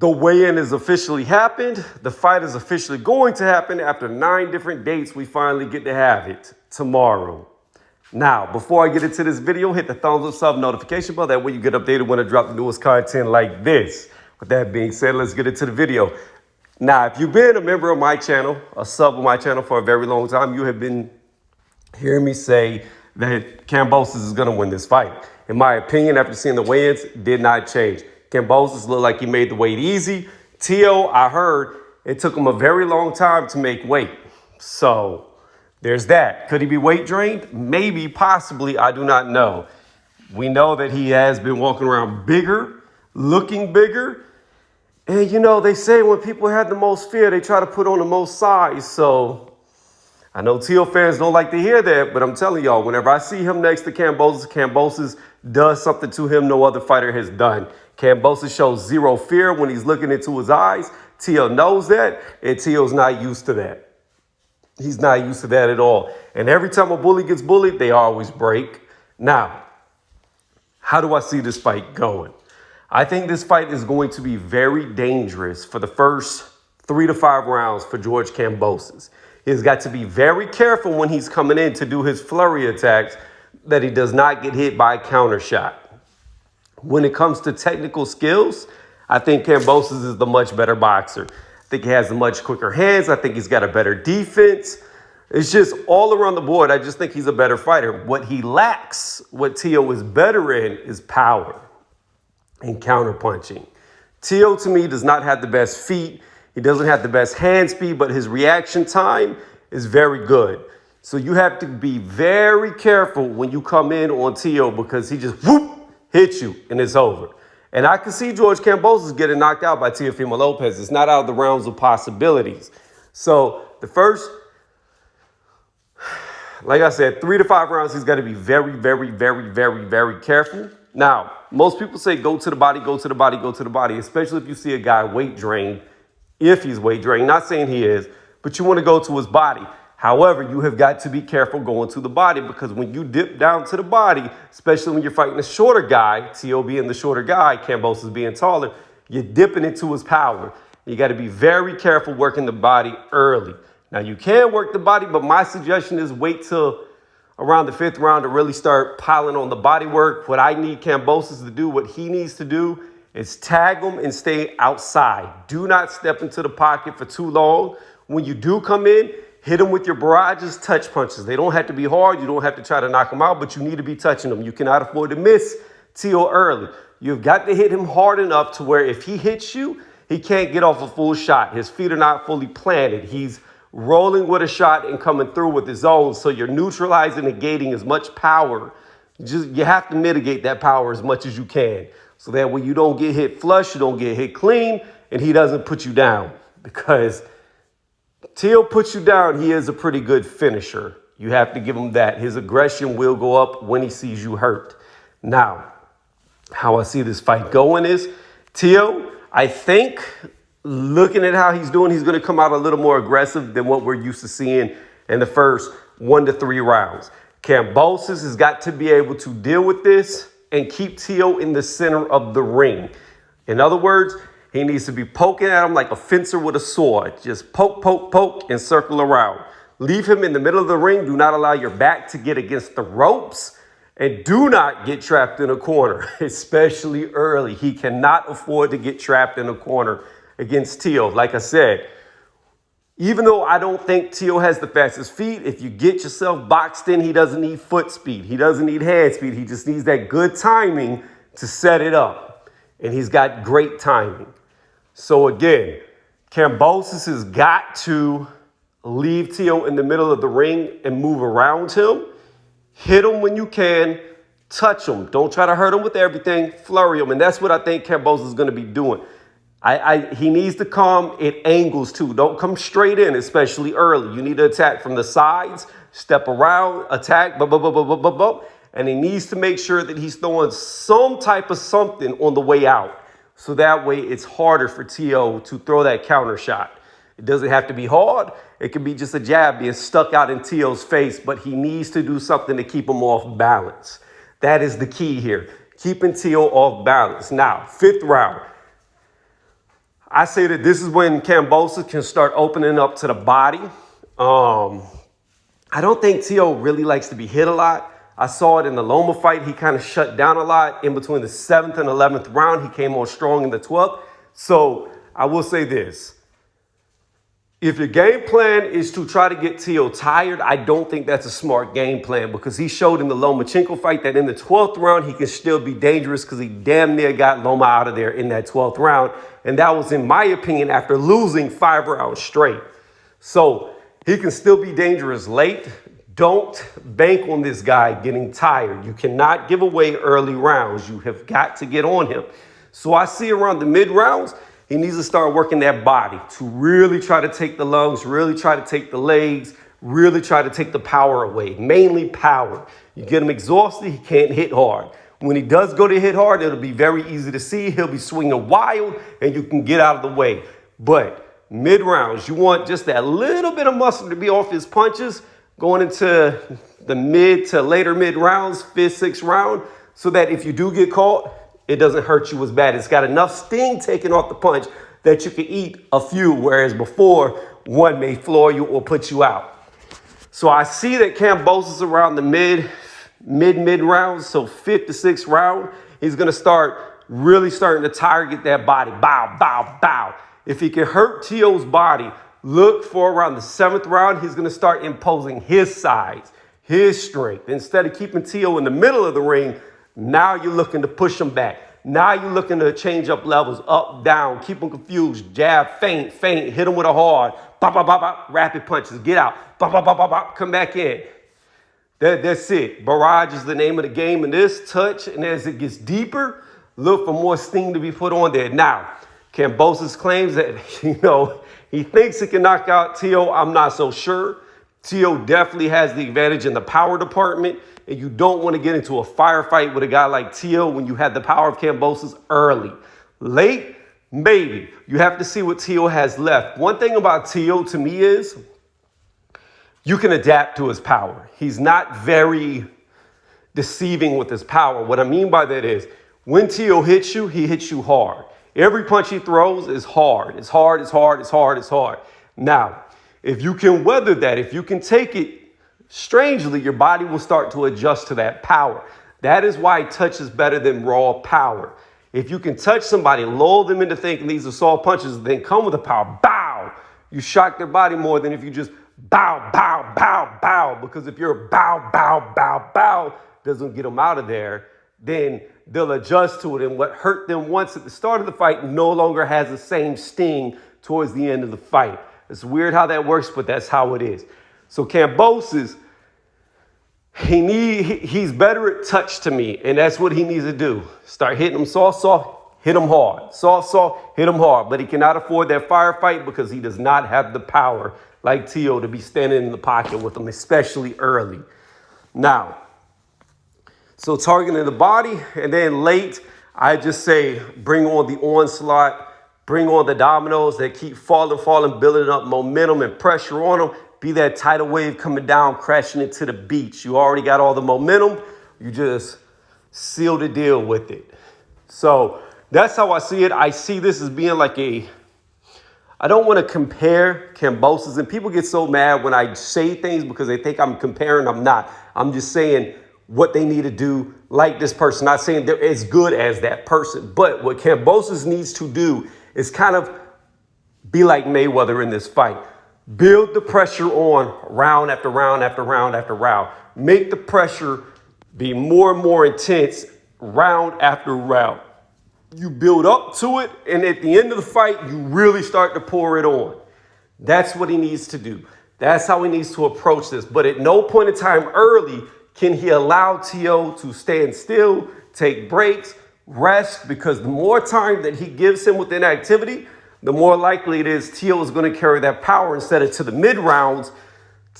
The weigh-in has officially happened. The fight is officially going to happen. After 9 different dates, we finally get to have it tomorrow. Now, before I get into this video, hit the thumbs up, sub, notification bell. That way you get updated when I drop the newest content like this. With that being said, let's get into the video. Now, if you've been a member of my channel, a sub of my channel for a very long time, you have been hearing me say that Kambosos is going to win this fight. In my opinion, after seeing the weigh-ins, did not change. Kambosos looked like he made the weight easy. Teo, I heard it took him a very long time to make weight. So there's that. Could he be weight drained? Maybe, possibly, I do not know. We know that he has been walking around bigger, looking bigger. And you know, they say when people have the most fear, they try to put on the most size. So I know Teo fans don't like to hear that, but I'm telling y'all, whenever I see him next to Kambosos, Kambosos does something to him no other fighter has done. Kambosos shows zero fear when he's looking into his eyes. Teo knows that, and Teo's not used to that. He's not used to that at all. And every time a bully gets bullied, they always break. Now, how do I see this fight going? I think this fight is going to be very dangerous for the first 3 to 5 rounds for George Kambosos. He's got to be very careful when he's coming in to do his flurry attacks that he does not get hit by a counter shot. When it comes to technical skills, I think Kambosos is the much better boxer. I think he has much quicker hands. I think he's got a better defense. It's just all around the board. I just think he's a better fighter. What he lacks, what Teo is better in, is power and counterpunching. Teo, to me, does not have the best feet. He doesn't have the best hand speed, but his reaction time is very good. So you have to be very careful when you come in on Teo because he just whoop, hits you and it's over. And I can see George Kambosos getting knocked out by Teofimo Lopez. It's not out of the realms of possibilities. So the first, like I said, 3 to 5 rounds, he's got to be very, very, very, very, very careful. Now, most people say go to the body, go to the body, go to the body, especially if you see a guy weight drained, if he's weight drained. Not saying he is, but you want to go to his body. However, you have got to be careful going to the body because when you dip down to the body, especially when you're fighting a shorter guy, Teo being the shorter guy, Kambosos being taller, you're dipping into his power. You got to be very careful working the body early. Now, you can work the body, but my suggestion is wait till around the 5th round to really start piling on the body work. What I need Kambosos to do, what he needs to do, is tag him and stay outside. Do not step into the pocket for too long. When you do come in, hit him with your barrages, touch punches. They don't have to be hard. You don't have to try to knock him out, but you need to be touching him. You cannot afford to miss Teo early. You've got to hit him hard enough to where if he hits you, he can't get off a full shot. His feet are not fully planted. He's rolling with a shot and coming through with his own. So you're neutralizing and negating as much power. You have to mitigate that power as much as you can. So that when you don't get hit flush, you don't get hit clean, and he doesn't put you down. Because Teo puts you down, he is a pretty good finisher. You have to give him that. His aggression will go up when he sees you hurt. Now, how I see this fight going is, Teo, I think, looking at how he's doing, he's going to come out a little more aggressive than what we're used to seeing in the first 1 to 3 rounds. Kambosos has got to be able to deal with this and keep Teo in the center of the ring. In other words, he needs to be poking at him like a fencer with a sword. Just poke, poke, poke, and circle around. Leave him in the middle of the ring. Do not allow your back to get against the ropes. And do not get trapped in a corner, especially early. He cannot afford to get trapped in a corner against Teo. Like I said, even though I don't think Teo has the fastest feet, if you get yourself boxed in, he doesn't need foot speed. He doesn't need hand speed. He just needs that good timing to set it up. And he's got great timing. So again, Kambosos has got to leave Teo in the middle of the ring and move around him. Hit him when you can. Touch him. Don't try to hurt him with everything. Flurry him. And that's what I think Kambosos is going to be doing. He needs to come at angles too. Don't come straight in, especially early. You need to attack from the sides, step around, attack, and he needs to make sure that he's throwing some type of something on the way out. So that way it's harder for Teo to throw that counter shot. It doesn't have to be hard. It could be just a jab being stuck out in Teo's face, but he needs to do something to keep him off balance. That is the key here, keeping Teo off balance. Now, 5th round. I say that this is when Kambosos can start opening up to the body. I don't think Teo really likes to be hit a lot. I saw it in the Loma fight. He kind of shut down a lot. In between the 7th and 11th round, he came on strong in the 12th. So I will say this. If your game plan is to try to get Teo tired, I don't think that's a smart game plan, because he showed in the Lomachenko fight that in the 12th round, he can still be dangerous, because he damn near got Loma out of there in that 12th round. And that was, in my opinion, after losing 5 rounds straight. So he can still be dangerous late. Don't bank on this guy getting tired. You cannot give away early rounds. You have got to get on him. So I see around the mid rounds, he needs to start working that body to really try to take the lungs, really try to take the legs, really try to take the power away, mainly power. You get him exhausted, he can't hit hard. When he does go to hit hard, it'll be very easy to see. He'll be swinging wild, and you can get out of the way. But mid rounds, you want just that little bit of muscle to be off his punches going into the mid to later mid rounds, 5th, 6th round, so that if you do get caught, it doesn't hurt you as bad. It's got enough sting taken off the punch that you can eat a few, whereas before, one may floor you or put you out. So I see that Kambosos around the mid rounds, so 5th to 6th round, he's going to start really starting to target that body. Bow, bow, bow. If he can hurt Teo's body, look for around the 7th round, he's going to start imposing his size, his strength. Instead of keeping Teo in the middle of the ring, now you're looking to push him back. Now you're looking to change up levels, up, down, keep him confused, jab, feint, hit him with a hard, bop, bop, bop, bop, rapid punches, get out, bop, bop, bop, bop, bop, come back in. That's it. Barrage is the name of the game in this touch, and as it gets deeper, look for more sting to be put on there. Now, Kambosos claims that, he thinks he can knock out Teo. I'm not so sure. Teo definitely has the advantage in the power department, and you don't want to get into a firefight with a guy like Teo when you had the power of Kambosos early. Late, maybe. You have to see what Teo has left. One thing about Teo to me is you can adapt to his power. He's not very deceiving with his power. What I mean by that is when Teo hits you, he hits you hard. Every punch he throws is hard. It's hard, it's hard, it's hard, it's hard. Now, if you can weather that, if you can take it, strangely, your body will start to adjust to that power. That is why touch is better than raw power. If you can touch somebody, lull them into thinking these are soft punches, then come with the power, bow. You shock their body more than if you just bow, bow, bow, bow. Because if you're bow, bow, bow, bow, doesn't get them out of there, then they'll adjust to it. And what hurt them once at the start of the fight no longer has the same sting towards the end of the fight. It's weird how that works, but that's how it is. So Kambosos, he's better at touch to me, and that's what he needs to do. Start hitting him soft, hit him hard. Soft, hit him hard. But he cannot afford that firefight because he does not have the power like Teo to be standing in the pocket with him, especially early. Now, so targeting the body, and then late, I just say bring on the onslaught, bring on the dominoes that keep falling, building up momentum and pressure on them. Be that tidal wave coming down, crashing into the beach. You already got all the momentum. You just seal the deal with it. So that's how I see it. I see this as being like I don't want to compare Kambosos, and people get so mad when I say things because they think I'm comparing. I'm not. I'm just saying what they need to do like this person. Not saying they're as good as that person, but what Kambosos needs to do is kind of be like Mayweather in this fight. Build the pressure on round after round after round after round. Make the pressure be more and more intense round after round. You build up to it, and at the end of the fight, you really start to pour it on. That's what he needs to do. That's how he needs to approach this. But at no point in time early can he allow Teo to stand still, take breaks, rest, because the more time that he gives him with inactivity, the more likely it is Teo is going to carry that power instead of to the mid rounds,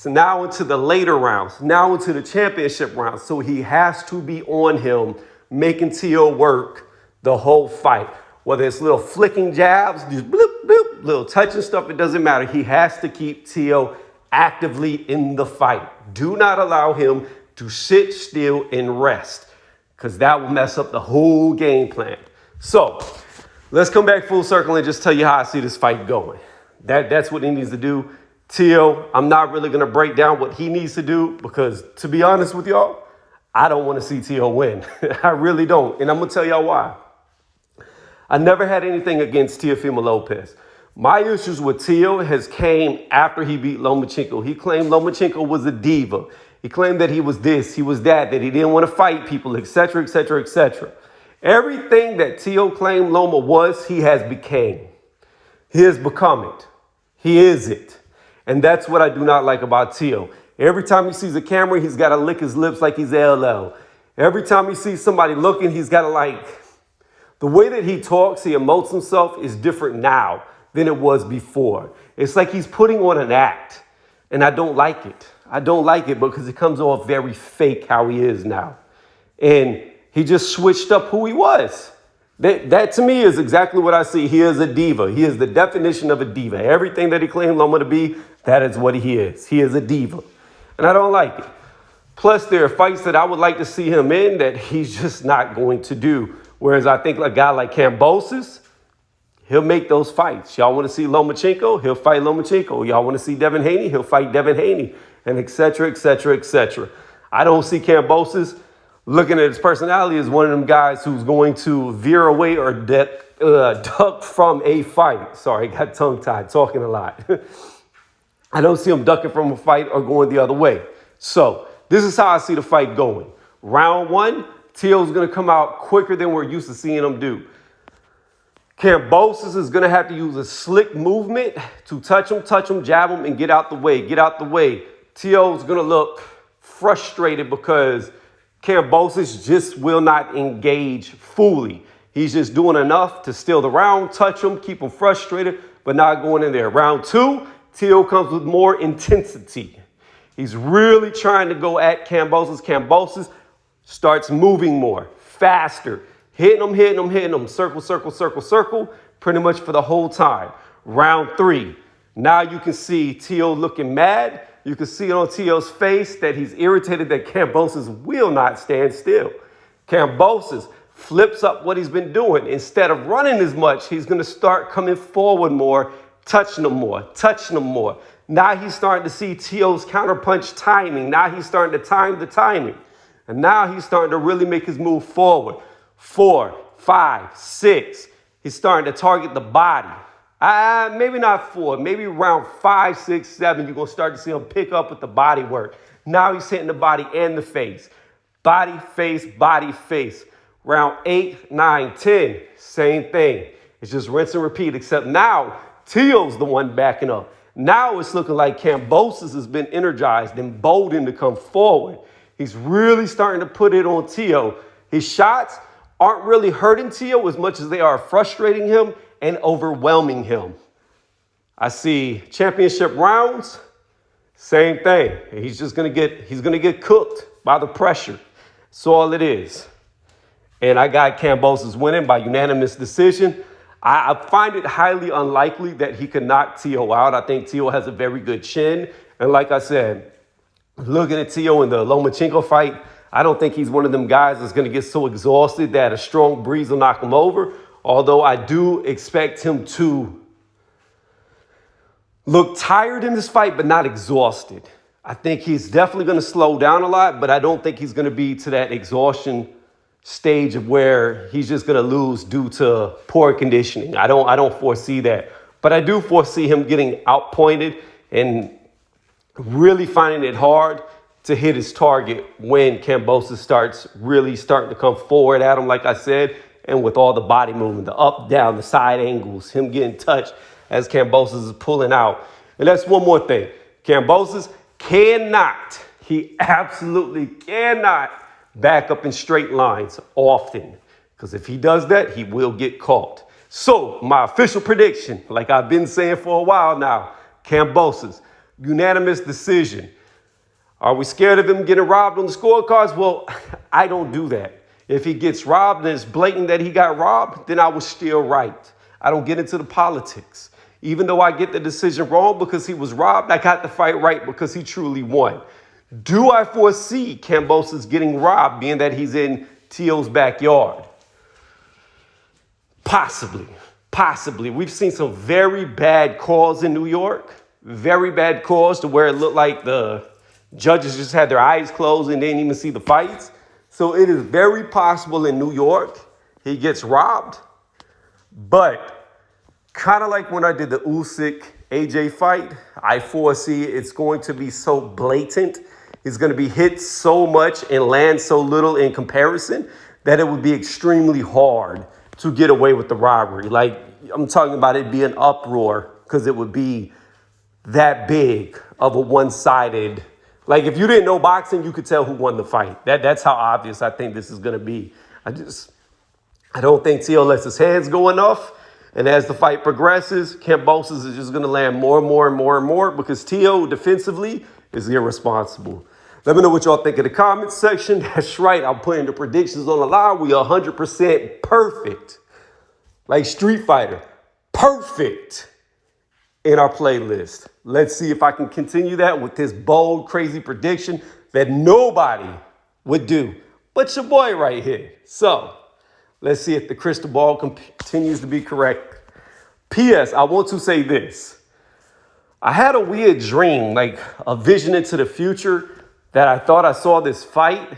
to now into the later rounds, now into the championship rounds. So he has to be on him, making Teo work the whole fight. Whether it's little flicking jabs, just bloop, bloop, little touching stuff, it doesn't matter. He has to keep Teo actively in the fight. Do not allow him to sit still and rest, because that will mess up the whole game plan. So Let's come back full circle and just tell you how I see this fight going. That's what he needs to do. Teo, I'm not really going to break down what he needs to do because, to be honest with y'all, I don't want to see Teo win. I really don't. And I'm going to tell y'all why. I never had anything against Teofimo Lopez. My issues with Teo has came after he beat Lomachenko. He claimed Lomachenko was a diva. He claimed that he was this, he was that he didn't want to fight people, etc., etc., etc. Everything that Teo claimed Loma was, he has became. He has become it. He is it. And that's what I do not like about Teo. Every time he sees a camera, he's got to lick his lips like he's LL. Every time he sees somebody looking, he's got to like... The way that he talks, he emotes himself is different now than it was before. It's like he's putting on an act. And I don't like it. I don't like it because it comes off very fake how he is now. And he just switched up who he was. That to me is exactly what I see. He is a diva. He is the definition of a diva. Everything that he claimed Loma to be, that is what he is. He is a diva. And I don't like it. Plus, there are fights that I would like to see him in that he's just not going to do. Whereas I think a guy like Kambosos, he'll make those fights. Y'all want to see Lomachenko? He'll fight Lomachenko. Y'all want to see Devin Haney? He'll fight Devin Haney. And et cetera, et cetera, et cetera. I don't see Kambosos looking at his personality as one of them guys who's going to veer away or duck from a fight. Sorry, got tongue-tied, talking a lot. I don't see him ducking from a fight or going the other way. So this is how I see the fight going. Round one, Teo's going to come out quicker than we're used to seeing him do. Kambosos is going to have to use a slick movement to touch him, jab him, and get out the way. Get out the way. Teo's going to look frustrated because Kambosos just will not engage fully. He's just doing enough to steal the round, touch him, keep him frustrated, but not going in there. Round two, Teo comes with more intensity. He's really trying to go at Kambosos. Kambosos starts moving more, faster, hitting him, circle, circle, circle, circle, pretty much for the whole time. Round three, now you can see Teo looking mad. You can see it on Teo's face that he's irritated that Kambosos will not stand still. Kambosos flips up what he's been doing. Instead of running as much, he's going to start coming forward more, touching him more. Now he's starting to see Teo's counterpunch timing. Now he's starting to time the timing. And now he's starting to really make his move forward. 4, 5, 6. He's starting to target the body. Maybe not 4, maybe around 5, 6, 7, you're going to start to see him pick up with the body work. Now he's hitting the body and the face. Body, face. Round 8, 9, 10, same thing. It's just rinse and repeat, except now Teo's the one backing up. Now it's looking like Kambosos has been energized, emboldened to come forward. He's really starting to put it on Teo. His shots aren't really hurting Teo as much as they are frustrating him and overwhelming him. I see championship rounds, same thing. He's going to get cooked by the pressure. That's all it is. And I got Kambosos winning by unanimous decision. I find it highly unlikely that he could knock Teo out. I think Teo has a very good chin. And like I said, looking at Teo in the Lomachenko fight, I don't think he's one of them guys that's going to get so exhausted that a strong breeze will knock him over. Although I do expect him to look tired in this fight, but not exhausted. I think he's definitely going to slow down a lot, but I don't think he's going to be to that exhaustion stage of where he's just going to lose due to poor conditioning. I don't foresee that. But I do foresee him getting outpointed and really finding it hard to hit his target when Kambosos starts to come forward at him, like I said, and with all the body movement, the up, down, the side angles, him getting touched as Kambosos is pulling out. And that's one more thing. Kambosos he absolutely cannot back up in straight lines often, because if he does that, he will get caught. So my official prediction, like I've been saying for a while now, Kambosos, unanimous decision. Are we scared of him getting robbed on the scorecards? Well, I don't do that. If he gets robbed and it's blatant that he got robbed, then I was still right. I don't get into the politics. Even though I get the decision wrong because he was robbed, I got the fight right because he truly won. Do I foresee Kambosos getting robbed, being that he's in Teo's backyard? Possibly. We've seen some very bad calls in New York. Very bad calls to where it looked like the judges just had their eyes closed and didn't even see the fights. So it is very possible in New York he gets robbed. But kind of like when I did the Usyk AJ fight, I foresee it's going to be so blatant. It's going to be hit so much and land so little in comparison that it would be extremely hard to get away with the robbery. Like, I'm talking about it be an uproar because it would be that big of a one-sided. Like, if you didn't know boxing, you could tell who won the fight. That's how obvious I think this is going to be. I don't think Teo lets his hands go enough. And as the fight progresses, Kambosos is just going to land more and more and more and more because Teo defensively is irresponsible. Let me know what y'all think in the comments section. That's right. I'm putting the predictions on the line. We are 100% perfect. Like Street Fighter. Perfect in our playlist. Let's see if I can continue that with this bold, crazy prediction that nobody would do but your boy right here. So let's see if the crystal ball continues to be correct. P.S. I want to say this. I had a weird dream, like a vision into the future, that I thought I saw this fight.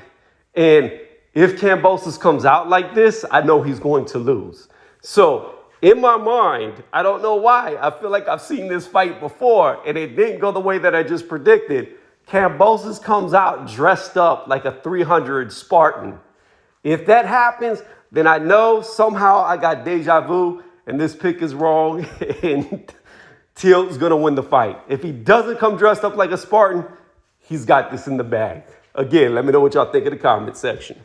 And if Kambosos comes out like this, I know he's going to lose. So in my mind, I don't know why, I feel like I've seen this fight before and it didn't go the way that I just predicted. Kambosos comes out dressed up like a 300 Spartan. If that happens, then I know somehow I got deja vu and this pick is wrong and Teal's going to win the fight. If he doesn't come dressed up like a Spartan, he's got this in the bag. Again, let me know what y'all think in the comment section.